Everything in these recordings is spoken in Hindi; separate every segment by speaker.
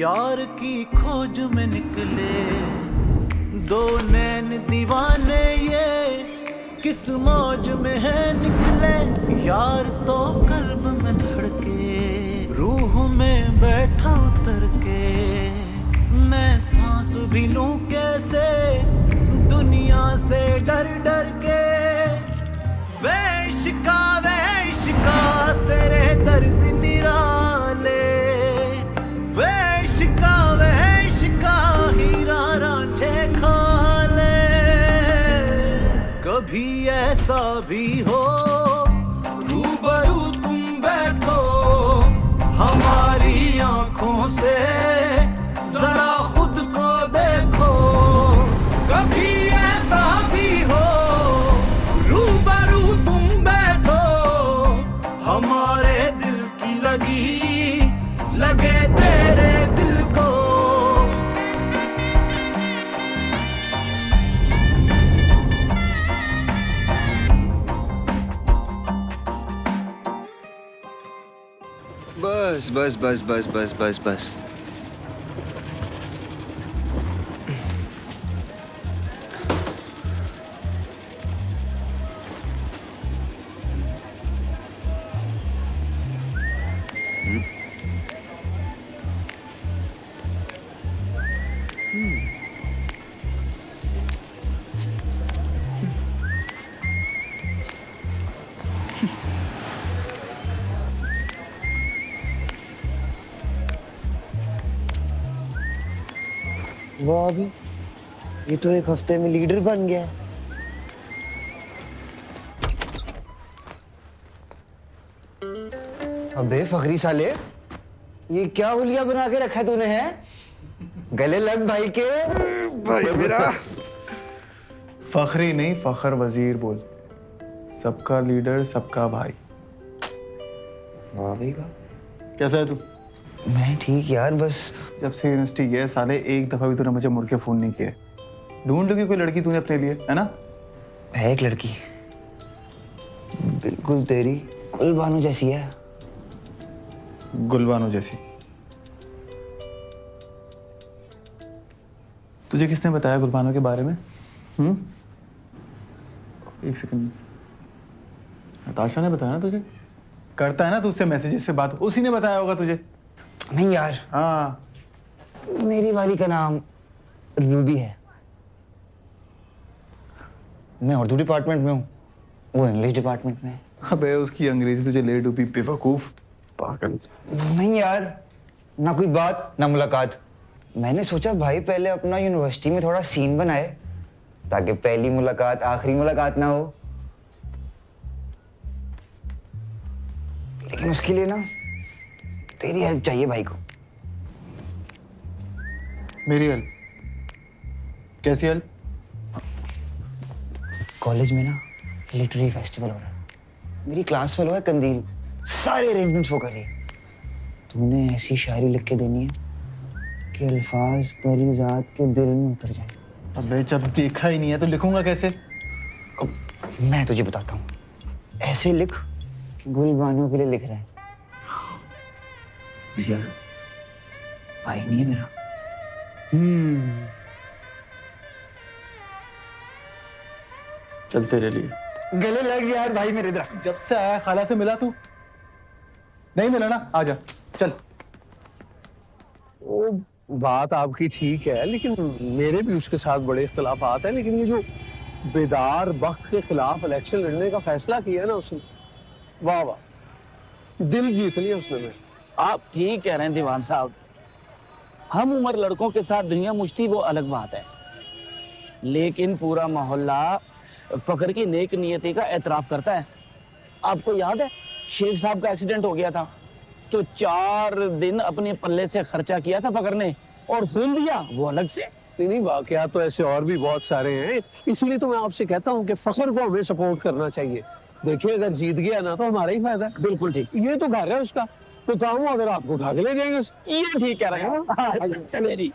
Speaker 1: यार की खोज में निकले दो नैन दीवाने, ये किस मौज में है निकले। यार तो कल्ब में धड़के, रूह में बैठा उतर के, मैं सांस भी लूं कैसे दुनिया से डर डर के। वे इश्का तेरे दर्द निराले, वे इश्का हीरा रांझे खा ले। कभी ऐसा भी हो रूबरू तुम बैठो हमारी आंखों से, जरा खुद को देखो। कभी ऐसा भी हो रूबरू तुम बैठो हमारे दिल की लगे तेरे दिल को।
Speaker 2: बस बस बस बस बस बस बस।
Speaker 3: वाह अभी ये तो एक हफ्ते में लीडर बन गया है। अबे फखरी साले, ये क्या हुलिया बना के रखा है तूने? है गले लग भाई के।
Speaker 2: भाई मेरा
Speaker 4: फखरी नहीं, फखर वजीर बोल। सबका लीडर, सबका भाई।
Speaker 3: वाह भाई वाह।
Speaker 4: कैसा है तू?
Speaker 3: मैं ठीक यार, बस
Speaker 4: जब से यूनिवर्सिटी गया साले एक दफा भी तूने मुझे मुड़ के फोन नहीं किया। ढूंढ लगी कोई लड़की तूने अपने लिए, है ना?
Speaker 3: है एक लड़की, बिल्कुल तेरी गुलबानो जैसी है।
Speaker 4: गुलबानो जैसी? तुझे किसने बताया गुलबानो के बारे में? एक सेकंड। नताशा ने बताया ना तुझे? करता है ना तू उससे मैसेजेस पे बात, उसी ने बताया होगा तुझे।
Speaker 3: नहीं यार,
Speaker 4: हाँ,
Speaker 3: मेरी वाली का नाम रूबी है। मैं उर्दू डिपार्टमेंट में हूँ, वो इंग्लिश डिपार्टमेंट में है।
Speaker 4: अबे उसकी अंग्रेजी तुझे ले डूबी बेवकूफ पागल।
Speaker 3: नहीं यार, ना कोई बात ना मुलाकात। मैंने सोचा भाई पहले अपना यूनिवर्सिटी में थोड़ा सीन बनाए, ताकि पहली मुलाकात आखिरी मुलाकात ना हो। लेकिन उसके लिए ना तेरी हेल्प चाहिए भाई को।
Speaker 4: मेरी हेल्प? कैसी हेल्प?
Speaker 3: कॉलेज में ना लिटरेरी फेस्टिवल हो रहा है, मेरी क्लास फेलो है कंदील, सारे अरेंजमेंट्स वो कर रही है। तूने ऐसी शायरी लिख के देनी है कि अल्फाज परी ज़ात के दिल में उतर जाए।
Speaker 4: अबे जब देखा ही नहीं है तो लिखूंगा कैसे?
Speaker 3: अब मैं तुझे बताता हूँ, ऐसे लिख कि गुलबानो के लिए लिख रहा है। यार भाई नहीं है मेरा।
Speaker 4: चल तेरे लिए।
Speaker 3: गले लग यार भाई मेरे। इधर
Speaker 4: जब से आया खाला से मिला तू? नहीं मिला ना? आजा चल।
Speaker 5: वो बात आपकी ठीक है, लेकिन मेरे भी उसके साथ बड़े इख्तिलाफात हैं। लेकिन ये जो बेदार बख्त के खिलाफ इलेक्शन लड़ने का फैसला किया ना उसने, वाह वाह, दिल जीत लिया उसने। मैं
Speaker 6: आप ठीक कह रहे हैं दीवान साहब, हम उम्र लड़कों के साथ दुनिया मुश्ती वो अलग बात है, लेकिन पूरा मोहल्ला फकर की नेक नियति का एतराफ करता है। आपको याद है शेख साहब का एक्सीडेंट हो गया था तो 4 दिन अपने पल्ले से खर्चा किया था फकर ने, और खून दिया वो अलग से।
Speaker 5: नहीं, वाकयात तो ऐसे और भी बहुत सारे हैं, इसलिए तो मैं आपसे कहता हूँ कि फखर को हमें सपोर्ट करना चाहिए। देखिए अगर जीत गया ना तो हमारा ही फायदा है।
Speaker 6: बिल्कुल ठीक,
Speaker 5: ये तो घर है उसका, तो काम अगर आपको उठा के ले जाएंगे।
Speaker 6: ये ठीक कह रहे हैं। चले जी।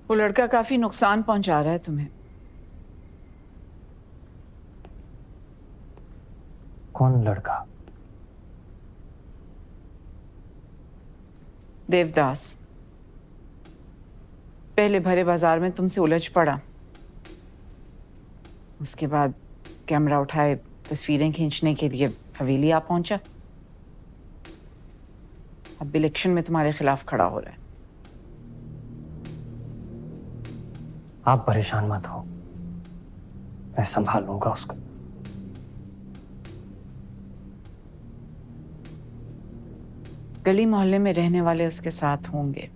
Speaker 7: वो लड़का काफी नुकसान पहुंचा रहा है तुम्हें।
Speaker 3: कौन लड़का?
Speaker 7: देवदास, पहले भरे बाजार में तुमसे उलझ पड़ा, उसके बाद कैमरा उठाए तस्वीरें खींचने के लिए हवेली आ पहुंचा। अब इलेक्शन में तुम्हारे खिलाफ खड़ा हो रहा है।
Speaker 8: आप परेशान मत हो, मैं संभाल लूंगा उसको।
Speaker 7: गली मोहल्ले में रहने वाले उसके साथ होंगे।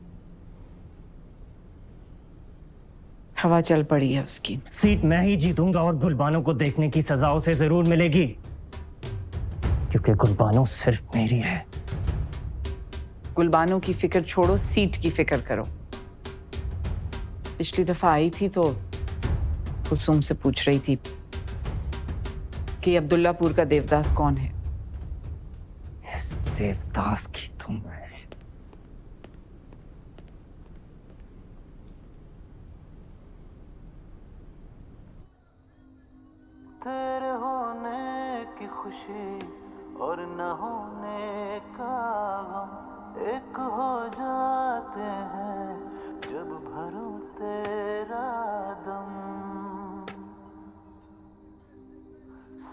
Speaker 7: हवा चल पड़ी है उसकी।
Speaker 8: सीट मैं ही जीतूंगा और गुलबानो को देखने की सजा उसे जरूर मिलेगी, क्योंकि गुलबानो सिर्फ मेरी है।
Speaker 7: गुलबानो की फिक्र छोड़ो, सीट की फिक्र करो। पिछली दफा आई थी तो कुलसुम से पूछ रही थी कि अब्दुल्लापुर का देवदास कौन है।
Speaker 8: इस देवदास की तुम
Speaker 1: तेरे होने की खुशी और न होने का गम एक हो जाते हैं जब भरूं तेरा दम।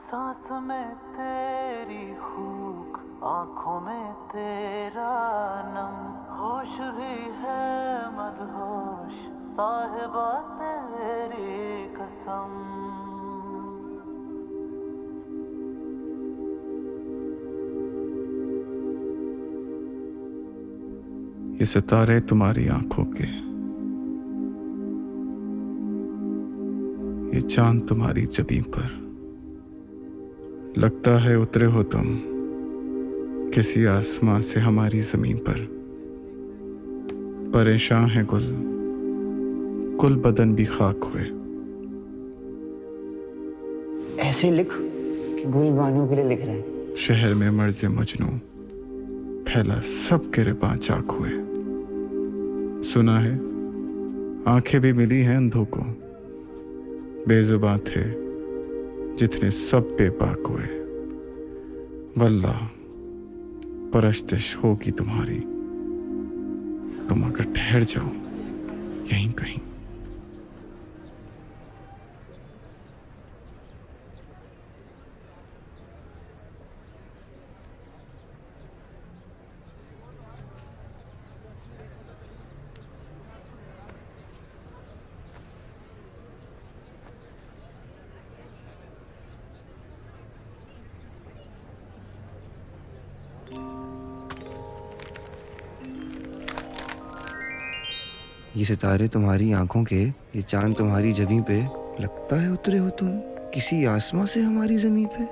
Speaker 1: सांस में तेरी फूक, आंखों में तेरा नम, होश भी है मदहोश साहिबा तेरी कसम।
Speaker 4: ये सितारे तुम्हारी आंखों के, ये चांद तुम्हारी जबीं पर, लगता है उतरे हो तुम किसी आसमां से हमारी जमीन पर। परेशान है गुल, कुल बदन भी खाक हुए।
Speaker 3: ऐसे लिख कि गुलबानो के लिए लिख रहे हैं।
Speaker 4: शहर में मर्ज़ मजनू फैला, सब गिरबां चाक हुए। सुना है आंखें भी मिली हैं अंधों को, बेजुबां थे जितने सब बेबाक हुए। वल्लाह परस्तिश होगी तुम्हारी, तुम अगर ठहर जाओ यहीं कहीं।
Speaker 2: ये सितारे तुम्हारी आंखों के, ये चांद तुम्हारी जबीं पे, लगता है उतरे हो तुम किसी आसमां से हमारी जमीन पे।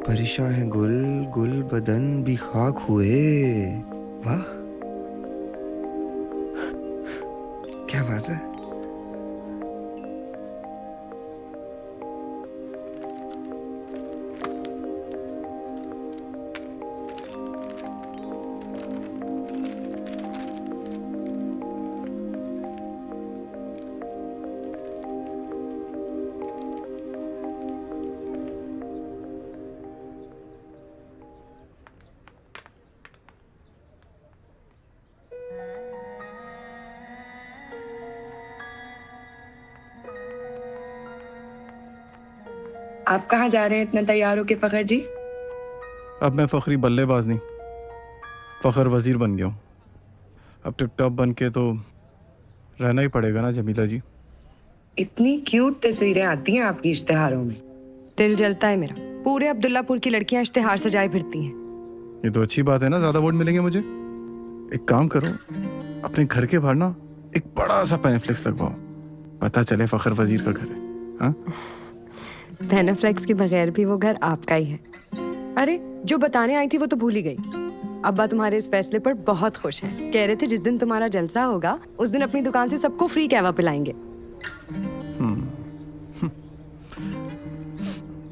Speaker 2: परेशान है गुल, गुल बदन भी खाक हुए। वाह क्या बात है।
Speaker 9: आप कहाँ जा रहे हैं इतना तैयार होके फखर जी?
Speaker 4: अब मैं फखरी बल्लेबाज नहीं, फखर वजीर बन गया हूँ। अब टिप टॉप बन के तो रहना ही पड़ेगा ना जमीला जी।
Speaker 9: इतनी क्यूट तस्वीरें आती हैं आपकी इश्तिहारों में, दिल जलता है मेरा। पूरे अब्दुल्लापुर की लड़कियां इश्तिहार सजाए फिरती हैं।
Speaker 4: ये तो अच्छी बात है ना, ज्यादा वोट मिलेंगे मुझे। एक काम करो, अपने घर के बाहर ना एक बड़ा सा पैनफ्लेक्स लगवाओ, पता चले फखर वजीर का घर है। हाँ
Speaker 9: पैनाफ्लेक्स के बगैर भी वो घर आपका ही है। अरे जो बताने आई थी वो तो भूल ही गई। अब्बा तुम्हारे इस फैसले पर बहुत खुश हैं। कह रहे थे जिस दिन तुम्हारा जलसा होगा उस दिन अपनी दुकान से सबको फ्री कहवा पिलाएंगे।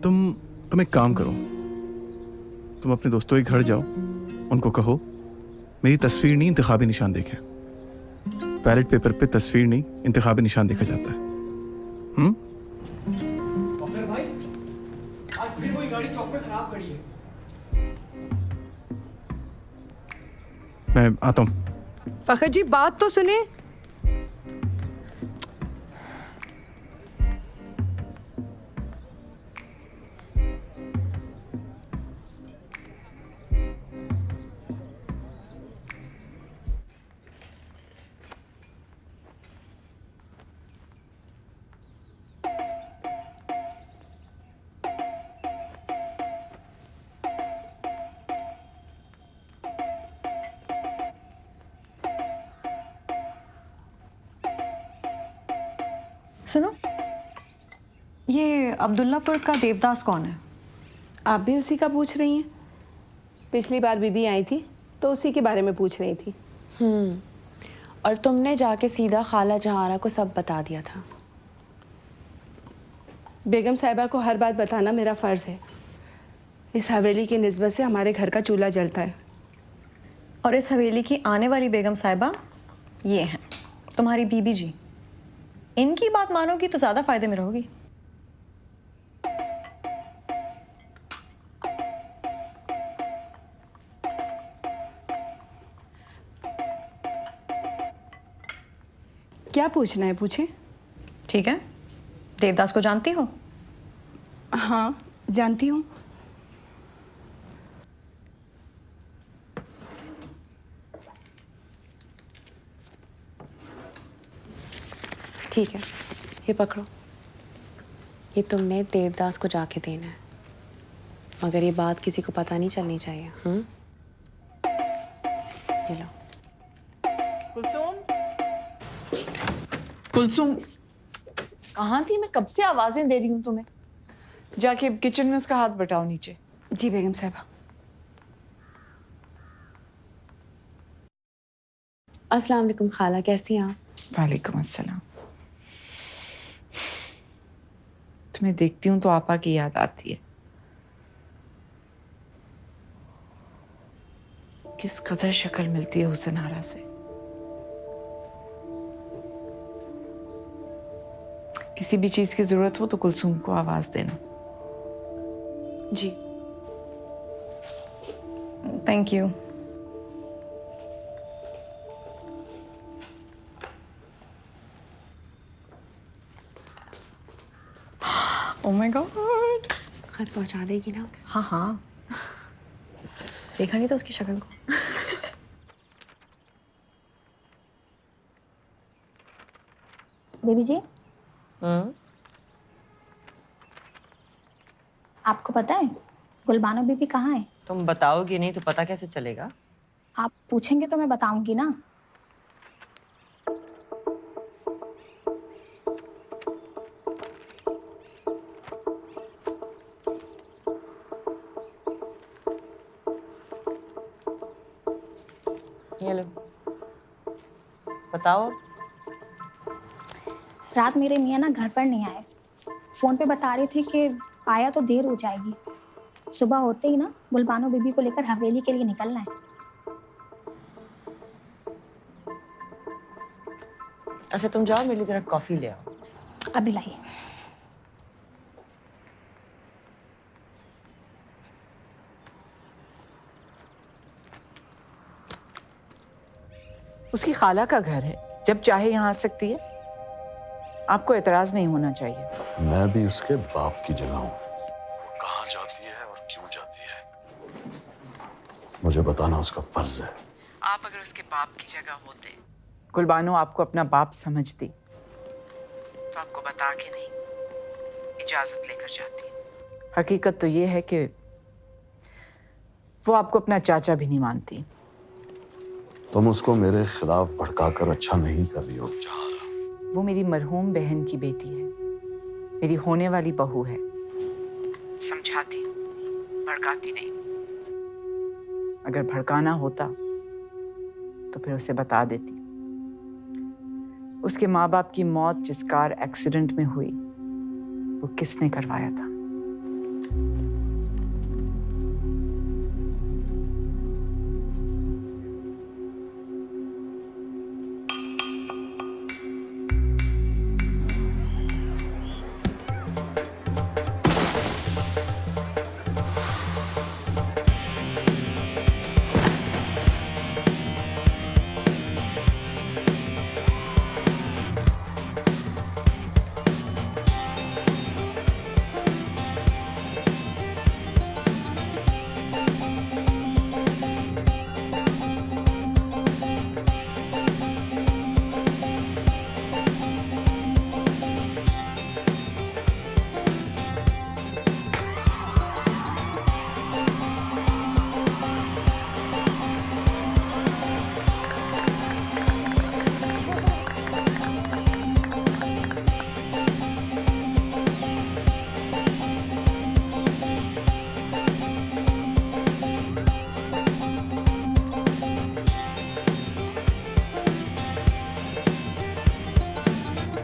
Speaker 4: तुम एक काम करो, तुम अपने दोस्तों के घर जाओ, उनको कहो मेरी तस्वीर नहीं इंतखाबी निशान देखें। बैलेट पेपर पे तस्वीर नहीं इंतखाबी निशान देखा जाता है। मैं आता हूँ।
Speaker 9: फखर जी बात तो सुने।
Speaker 10: सुनो, ये अब्दुल्लापुर का देवदास कौन है?
Speaker 11: आप भी उसी का पूछ रही हैं? पिछली बार बीबी आई थी तो उसी के बारे में पूछ रही थी।
Speaker 12: और तुमने जाके सीधा खाला जहारा को सब बता दिया था।
Speaker 11: बेगम साहिबा को हर बात बताना मेरा फ़र्ज़ है। इस हवेली की निस्बत से हमारे घर का चूल्हा जलता है।
Speaker 10: और इस हवेली की आने वाली बेगम साहिबा ये हैं, तुम्हारी बीबी जी। इनकी बात मानोगी तो ज़्यादा फायदे में रहोगी।
Speaker 11: क्या पूछना है पूछे।
Speaker 10: ठीक है, देवदास को जानती हो?
Speaker 11: हाँ जानती हूँ।
Speaker 12: ठीक है, ये पकड़ो। ये तुमने देवदास को जाके देना है, मगर ये बात किसी को पता नहीं चलनी चाहिए। ये लो।
Speaker 7: कुलसुम कहाँ थी? मैं कब से आवाजें दे रही हूँ तुम्हें। जाके किचन में उसका हाथ बटाओ नीचे।
Speaker 11: जी बेगम साहिबा।
Speaker 12: अस्सलाम वालेकुम खाला, कैसी हैं आप?
Speaker 7: वालेकुम अस्सलाम। तुम्हें देखती हूँ तो आपा की याद आती है। किस कदर शक्ल मिलती है हुसन आरा से। किसी भी चीज की जरूरत हो तो कुलसुम को आवाज देना।
Speaker 12: जी।
Speaker 10: Thank you. Oh my God.
Speaker 12: खैर पहुंचा देगी ना?
Speaker 10: हाँ हाँ, देखा नहीं था उसकी शक्ल को।
Speaker 13: बेबी जी, आपको पता है गुलबानो बीबी कहाँ है?
Speaker 14: तुम बताओगी नहीं तो पता कैसे चलेगा?
Speaker 13: आप पूछेंगे तो मैं बताऊंगी ना।
Speaker 14: ये लो, बताओ।
Speaker 13: रात मेरे मियाँ ना घर पर नहीं आए। फोन पे बता रहे थे कि आया तो देर हो जाएगी। सुबह होते ही ना गुलबानो बीबी को लेकर हवेली के लिए निकलना है।
Speaker 14: अच्छा तुम जाओ, मेरी तरह कॉफी ले आओ।
Speaker 13: अभी लाइए।
Speaker 7: उसकी खाला का घर है, जब चाहे यहाँ आ सकती है। आपको एतराज नहीं होना चाहिए।
Speaker 15: मैं भी उसके बाप की जगह हूँ। कहाँ जाती है और क्यों जाती है, मुझे बताना उसका फर्ज है।
Speaker 7: आप अगर उसके बाप की जगह होते, गुलबानो आपको अपना बाप समझती, तो आपको बता के नहीं इजाजत लेकर जाती। हकीकत तो ये है कि वो आपको अपना चाचा भी नहीं मानती।
Speaker 15: तुम उसको मेरे खिलाफ भड़काकर अच्छा नहीं कर रही हो।
Speaker 7: वो मेरी मरहूम बहन की बेटी है, मेरी होने वाली बहू है। समझाती, भड़काती नहीं। अगर भड़काना होता तो फिर उसे बता देती। उसके माँ बाप की मौत जिस कार एक्सीडेंट में हुई, वो किसने करवाया था?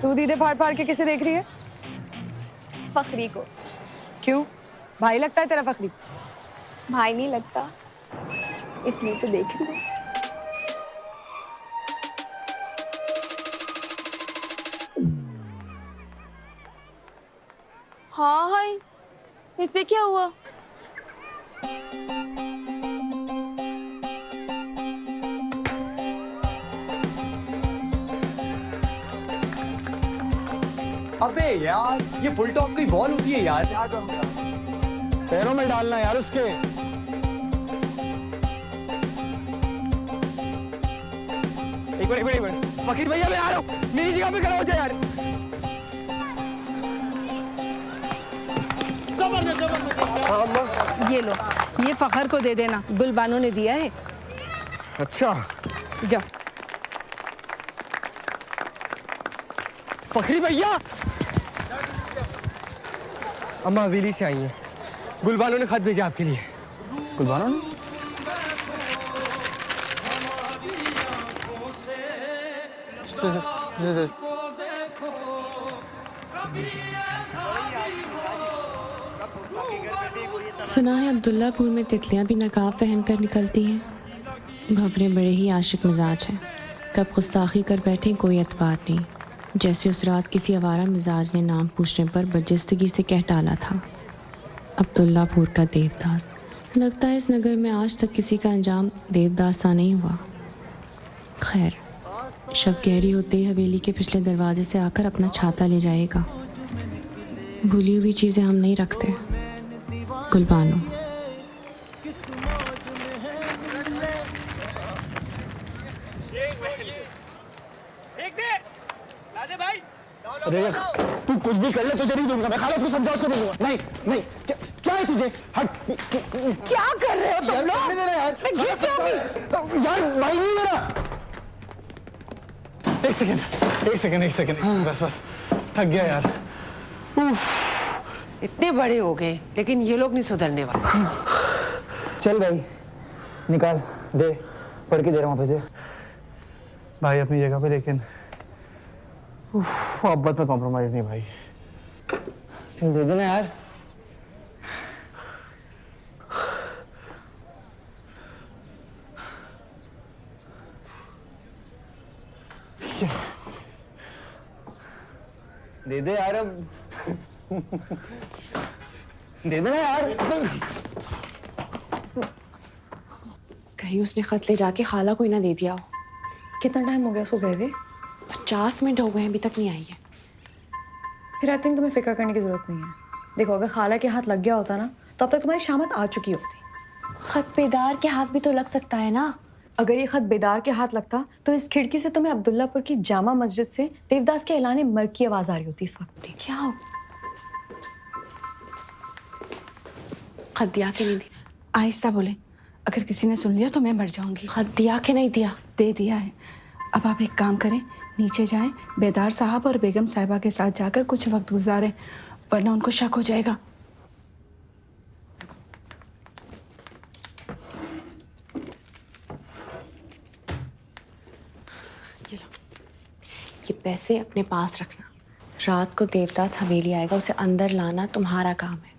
Speaker 9: तू दीदे फाड़ फाड़ के किसे देख रही है?
Speaker 10: फखरी को।
Speaker 9: क्यों? भाई लगता है तेरा फखरी?
Speaker 10: भाई नहीं लगता, इसलिए तो देख रही हूँ।
Speaker 12: हाँ हाय, इससे क्या हुआ?
Speaker 16: अबे यार, ये फुल टॉस कोई बॉल होती है यार? पैरों में डालना यार उसके। एक मिनट, फकीर भैया मैं आ रहा हूँ, मेरी जगह पे खड़ा हो जाए यार।
Speaker 11: ये लो, ये फखर को दे देना, गुलबानो ने दिया है।
Speaker 16: अच्छा,
Speaker 11: जाओ।
Speaker 16: फखरी भैया, अम्मा हवेली से आई हैं। गुलबानो ने खत भेजा आपके लिए। गुलबानो ने?
Speaker 12: सुना है अब्दुल्लापुर में तितलियां भी नकाब पहनकर निकलती हैं। भंवरे बड़े ही आशिक मिजाज हैं, कब गुस्ताखी कर बैठे कोई एतबार नहीं। जैसे उस रात किसी आवारा मिजाज ने नाम पूछने पर बदजिस्तगी से कह डाला था, अब्दुल्लापुर का देवदास। लगता है इस नगर में आज तक किसी का अंजाम देवदास सा नहीं हुआ। खैर, शब गहरी होते ही हवेली के पिछले दरवाजे से आकर अपना छाता ले जाएगा। भूली हुई चीज़ें हम नहीं रखते। गुलबानो।
Speaker 16: अरे तू कुछ भी कर ले तुझे नहीं दूंगा, मैं खालिद को समझा, उसको नहीं दूंगा। नहीं, क्या है तुझे? हट।
Speaker 11: क्या कर रहे हो तुम लोग?
Speaker 16: यार,
Speaker 11: मैं घिस जाऊंगी।
Speaker 16: यार भाई नहीं मेरा। एक सेकंड, बस थक गया यार।
Speaker 17: इतने बड़े हो गए लेकिन ये लोग नहीं सुधरने वाले।
Speaker 3: चल भाई, निकाल दे, पढ़ के दे रहा हूँ वापस दे।
Speaker 4: भाई अपनी जगह पे, लेकिन मोहब्बत में कॉम्प्रोमाइज नहीं भाई।
Speaker 3: चल दे देना यार। दे दे यार अब। दे देना यार।
Speaker 12: कहीं उसने खत ले जाके खाला को ही ना दे दिया हो।
Speaker 10: कितना टाइम हो गया उसको गए हुए?
Speaker 12: 50 मिनट हो गए हैं, अभी तक नहीं आई है।
Speaker 10: फिर आई थिंक तुम्हें फिक्र करने की जरूरत नहीं है। देखो, अगर खाला के हाथ लग गया होता ना तो अब तक तुम्हारी शामत आ चुकी होती।
Speaker 12: खत बेदार के हाथ भी तो लग सकता है ना।
Speaker 10: अगर ये खत बेदार के हाथ लगता तो इस खिड़की से तुम्हें अब्दुल्लापुर की जामा मस्जिद से देवदास के ऐलान मर्ग की आवाज आ रही होती इस वक्त।
Speaker 12: क्या हो? खत दिया कि नहीं दिया?
Speaker 11: आहिस्ता बोले, अगर किसी ने सुन लिया तो मैं मर जाऊंगी।
Speaker 12: खत दिया कि नहीं दिया?
Speaker 11: दे दिया है। अब आप एक काम करें, नीचे जाएं, बेदार साहब और बेगम साहिबा के साथ जाकर कुछ वक्त गुजारें, वरना उनको शक हो जाएगा।
Speaker 12: ये पैसे अपने पास रखना। रात को देवदास हवेली आएगा, उसे अंदर लाना तुम्हारा काम है।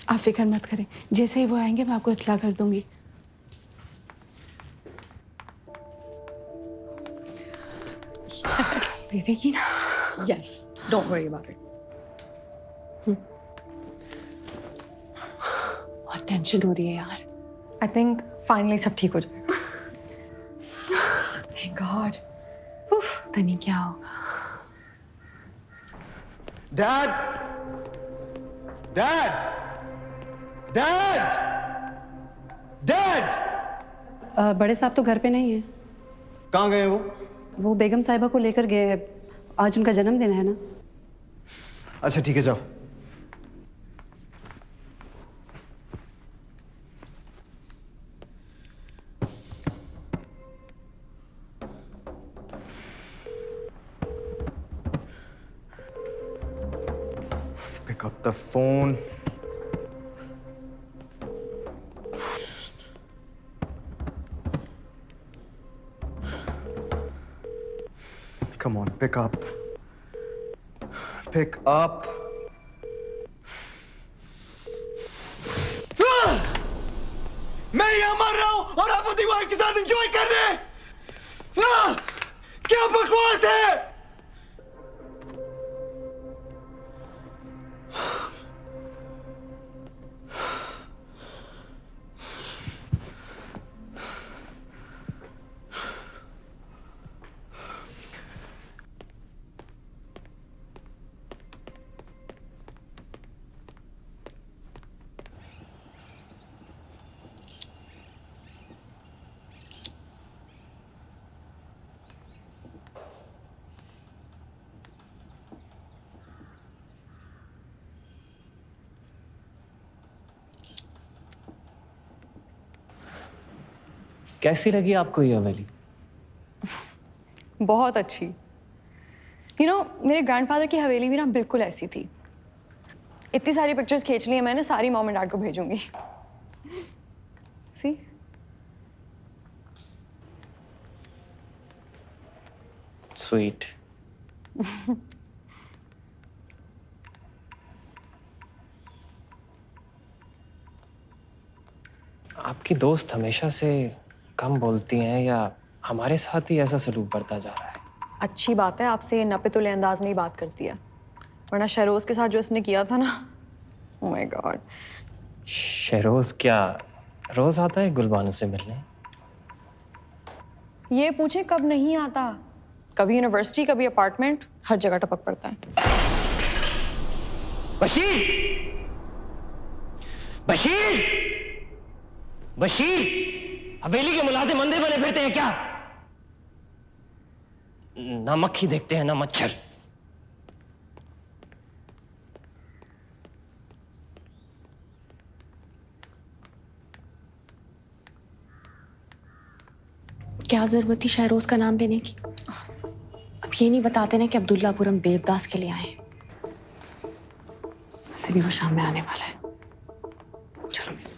Speaker 11: आप फिक्र मत करें, जैसे ही वो आएंगे मैं आपको इत्तला कर दूंगी।
Speaker 12: दे देगी ना?
Speaker 10: Yes, don't worry about it.
Speaker 12: बहुत टेंशन हो रही है यार।
Speaker 10: आई थिंक फाइनली सब ठीक हो जाएगा। Thank God.
Speaker 12: पता नहीं क्या होगा।
Speaker 16: Dad, dad, dad, dad.
Speaker 18: बड़े साहब तो घर पे नहीं है।
Speaker 16: कहाँ गए
Speaker 18: वो बेगम साहिबा को लेकर गए, आज उनका जन्मदिन है ना।
Speaker 16: अच्छा ठीक है, जाओ। Pick up the phone. Come on, pick up.
Speaker 2: Pick up.
Speaker 1: मैं यहाँ मर रहा हूँ और आप अपनी वाइफ के साथ एंजॉय कर रहे हैं। क्या बकवास है?
Speaker 8: कैसी लगी आपको ये हवेली?
Speaker 10: बहुत अच्छी। मेरे ग्रैंडफादर की हवेली भी ना बिल्कुल ऐसी थी। इतनी सारी पिक्चर्स खींच ली है मैंने, सारी मॉम एंड डैड को भेजूंगी। सी
Speaker 8: स्वीट। आपकी दोस्त हमेशा से कम बोलती हैं या हमारे साथ ही ऐसा सलूक बढ़ता जा रहा है?
Speaker 10: अच्छी बात है, आपसे नपे-तुले अंदाज में ही बात करती है, वरना शहरोज के साथ जो इसने किया था ना, ओह माय गॉड।
Speaker 8: शहरोज क्या रोज आता है गुलबानो से मिलने?
Speaker 10: ये पूछे कब नहीं आता, कभी यूनिवर्सिटी कभी अपार्टमेंट, हर जगह टपक पड़ता है।
Speaker 8: बशीर! बशीर! बशीर! हवेली के मुलाजिम अंधे बने फिरते हैं क्या? ना मक्खी देखते हैं ना मच्छर।
Speaker 12: क्या जरूरत थी शहरोज का नाम लेने की? अब ये नहीं बताते ना कि अब्दुल्लापुरम देवदास के लिए आए। वैसे भी वो शाम में आने वाला है। चलो मिस।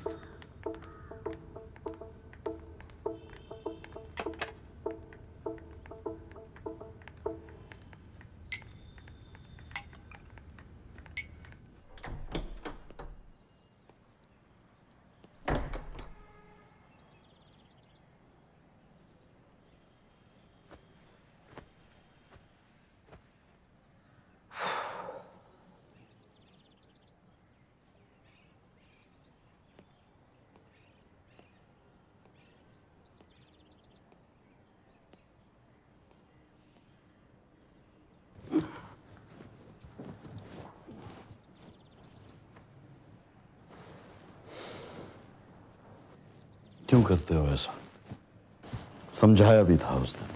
Speaker 15: क्यों करते हो ऐसा? समझाया भी था उसने।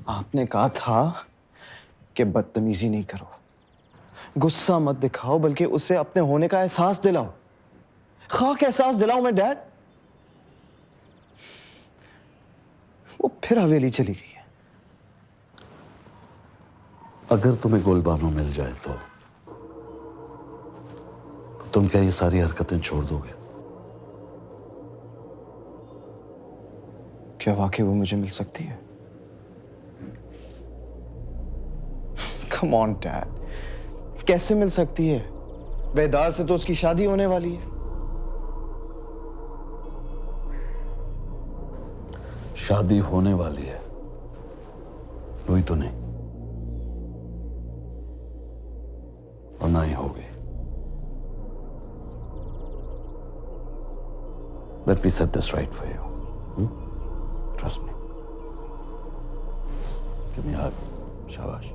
Speaker 16: आपने कहा था कि बदतमीजी नहीं करो, गुस्सा मत दिखाओ, बल्कि उसे अपने होने का एहसास दिलाओ। खाक एहसास दिलाओ मैं डैड। वो फिर हवेली चली गई है।
Speaker 15: अगर तुम्हें गुलबानो मिल जाए तो तुम क्या ये सारी हरकतें छोड़ दोगे?
Speaker 16: क्या वाकई वो मुझे मिल सकती है? कम ऑन डैड, कैसे मिल सकती है? बेदार से तो उसकी शादी होने वाली है।
Speaker 15: शादी होने वाली है, वही तो नहीं, और ना ही होगी। Let me set this right for you. Trust me. Give me a hug. Shabash.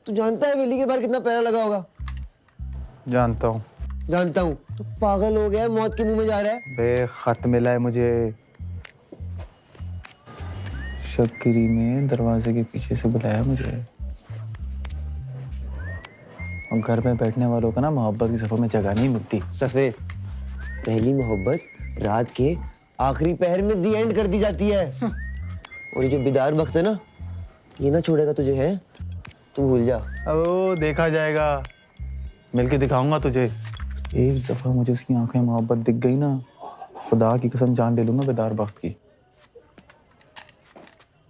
Speaker 3: तू जानता है हवेली के बाहर कितना पैरा लगा होगा?
Speaker 4: जानता हूँ।
Speaker 3: जानता हूँ। तो पागल हो गया है, मौत के मुंह में जा रहा है।
Speaker 4: बे खत मिला है मुझे शक्करी में, दरवाजे के पीछे से बुलाया मुझे। और घर में बैठने वालों का ना मोहब्बत की सफर में जगह नहीं मिलती।
Speaker 3: सफेद, पहली मोहब्बत रात के आखिरी पहर में दी एंड कर दी जाती है। और ये जो बिदार वक्त है ना, ये ना छोड़ेगा तुझे है।
Speaker 16: तू भूल जा।
Speaker 4: अब वो देखा जाएगा, मिलके दिखाऊंगा तुझे। एक दफा मुझे उसकी आंखें मोहब्बत दिख गई ना, खुदा की कसम जान ले लूंगा बेदार बख्त की।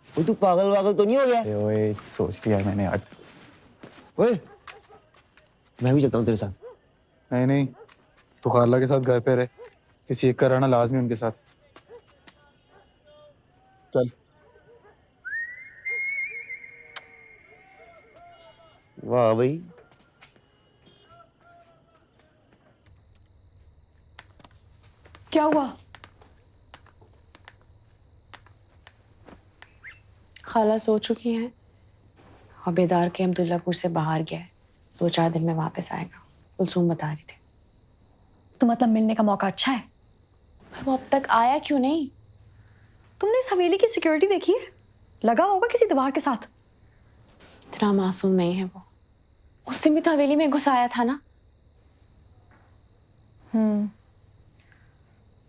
Speaker 16: ओए तू पागल तो नहीं हो गया?
Speaker 4: ओए सोच लिया मैंने आज।
Speaker 16: ओए मैं भी चलता हूँ तेरे साथ।
Speaker 4: नहीं, तू खाला के साथ घर पे रहे, किसी एक का रहना लाजमी उनके साथ। चल।
Speaker 16: वाह भाई,
Speaker 10: क्या हुआ?
Speaker 12: खाला सो चुकी हैं और बेदार के अब्दुल्लापुर से बाहर गया है, 2-4 दिन में वापस आएगा। कुलसूम बता रही थी।
Speaker 10: तो मतलब मिलने का मौका अच्छा है?
Speaker 12: पर वो अब तक आया क्यों नहीं?
Speaker 10: तुमने इस हवेली की सिक्योरिटी देखी है? लगा होगा किसी दीवार के साथ।
Speaker 12: इतना मासूम नहीं है वो। उस दिन भी तो हवेली में घुस आया था ना।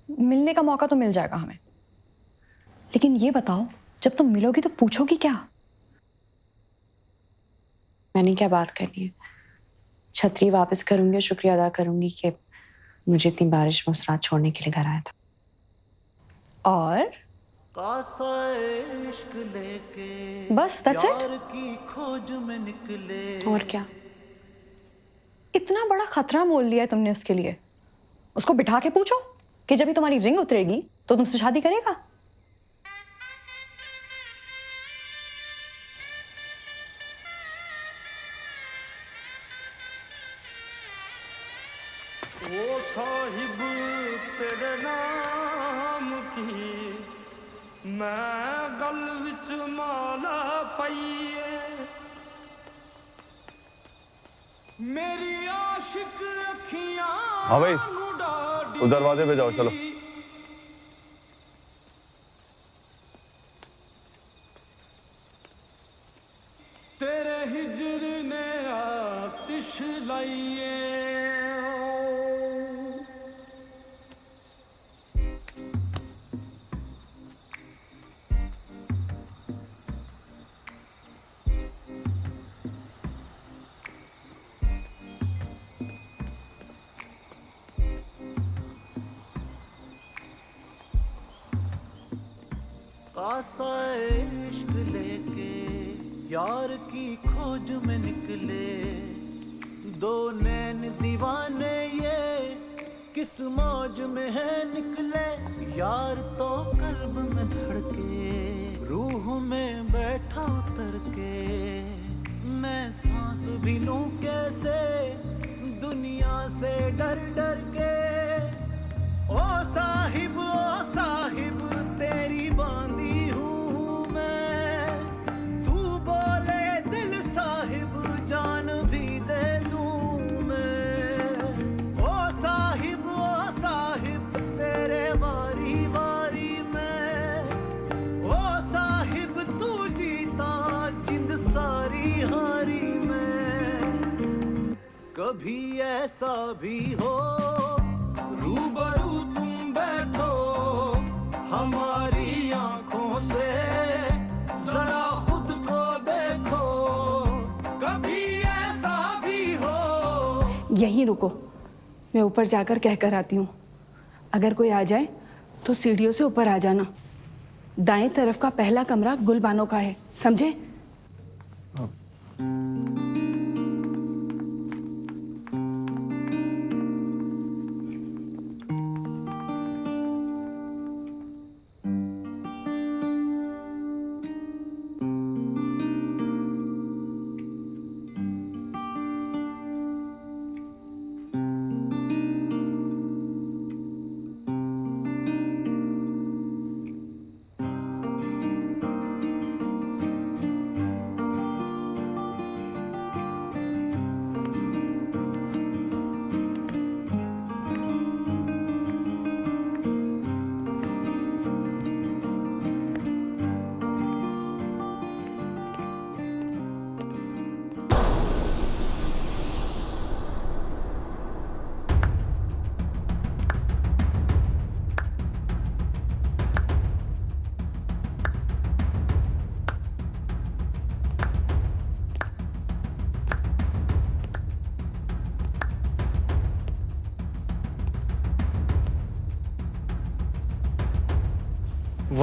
Speaker 10: मिलने का मौका तो मिल जाएगा हमें, लेकिन ये बताओ जब तुम मिलोगी तो पूछोगी क्या?
Speaker 12: मैंने क्या बात करनी है? छतरी वापस करूंगी, शुक्रिया अदा करूंगी कि मुझे इतनी बारिश में उस रात छोड़ने के लिए घर आया था।
Speaker 10: और बस that's it?
Speaker 12: और क्या?
Speaker 10: इतना बड़ा खतरा मोल लिया है तुमने उसके लिए। उसको बिठा के पूछो कि जब भी तुम्हारी रिंग उतरेगी तो तुमसे शादी करेगा।
Speaker 1: ओ साहिब तेरे नाम की मैं गल विच माला पाईए, मेरी आशिक अखियां।
Speaker 4: हाँ भाई, उस दरवाजे पे जाओ, चलो।
Speaker 1: तेरे हिजर ने आतिश लाइए, कासा इश्क लेके यार की खोज में निकले, दो नैन दीवाने ये किस मौज में है निकले। यार तो कल्ब में धड़के, रूह में बैठा उतर के, मैं सांस भी लूं कैसे दुनिया से डर डर के। ओ साहिब तेरी बांधी हूँ मैं, तू बोले दिल साहिब जान भी दे दूँ मैं। ओ साहिब तेरे वारी वारी मैं, ओ साहिब तू जीता जिंद सारी हारी मैं। कभी ऐसा भी हो रूबरू तुम बैठो हमारी आंखों से, जरा खुद को देखो, कभी ऐसा भी हो।
Speaker 11: यहीं रुको, मैं ऊपर जाकर कह कर आती हूँ। अगर कोई आ जाए तो सीढ़ियों से ऊपर आ जाना। दाएं तरफ का पहला कमरा गुलबानों का है, समझे?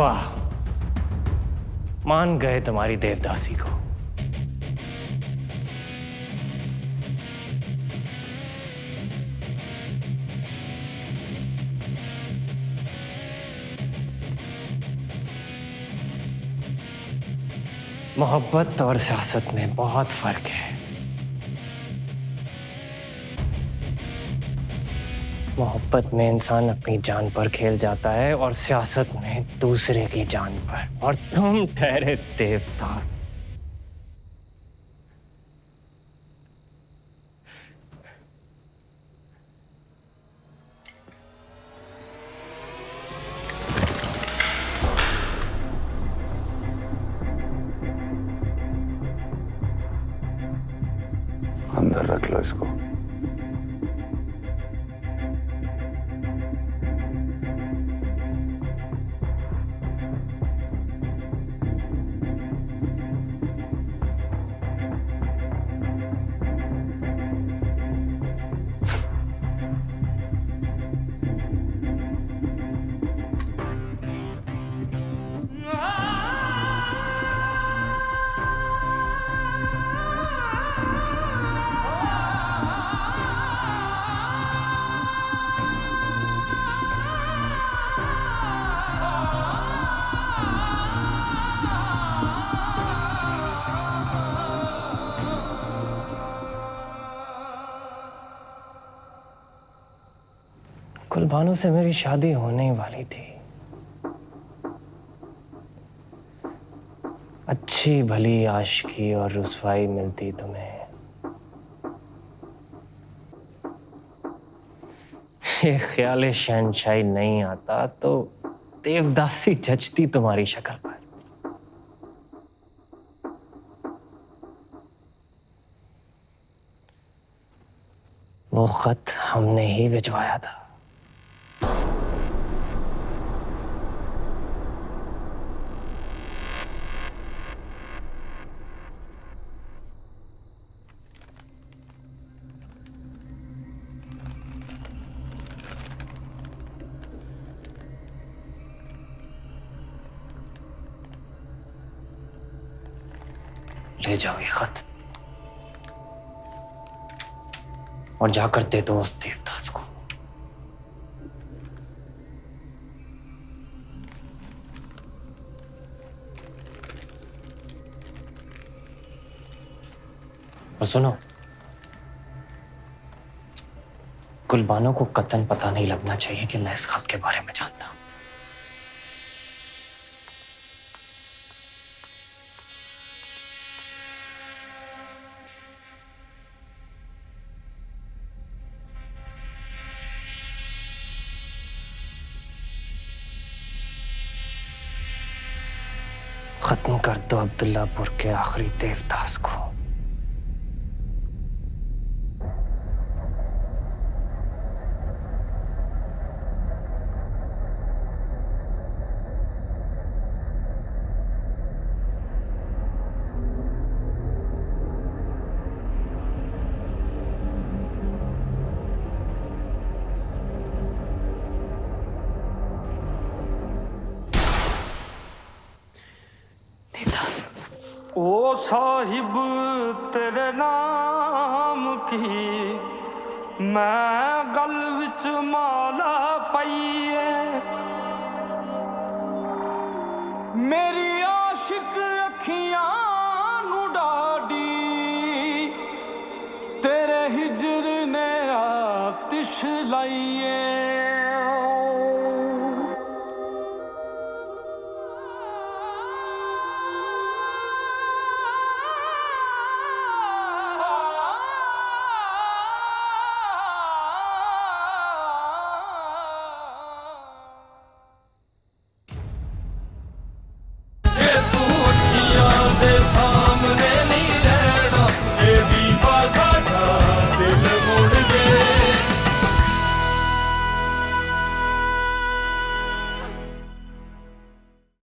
Speaker 8: वाह, मान गए तुम्हारी देवदासी को। मोहब्बत और सियासत में बहुत फर्क है। मोहब्बत में इंसान अपनी जान पर खेल जाता है और सियासत में दूसरे की जान पर। और तुम ठहरे देवदास।
Speaker 15: अंदर रख लो इसको।
Speaker 8: गुलबानो से मेरी शादी होने ही वाली थी। अच्छी भली आशिकी और रुसवाई मिलती तुम्हें। ये ख्याल शहनशाही नहीं आता तो देवदासी जचती तुम्हारी शक्ल पर। वो खत हमने ही भिजवाया था। ले जाओ ये खत और जाकर दे दो उस देवदास को। और सुनो, गुलबानो को कतन पता नहीं लगना चाहिए कि मैं इस खत के बारे में जानता हूं। खत्म कर दो अब्दुल्लापुर के आखिरी देवदास को।
Speaker 19: ओ साहिब तेरे नाम की मैं गल विच माला पाईए, मेरी आशिक अखियां नू डाडी तेरे हिजर ने आतिश लाई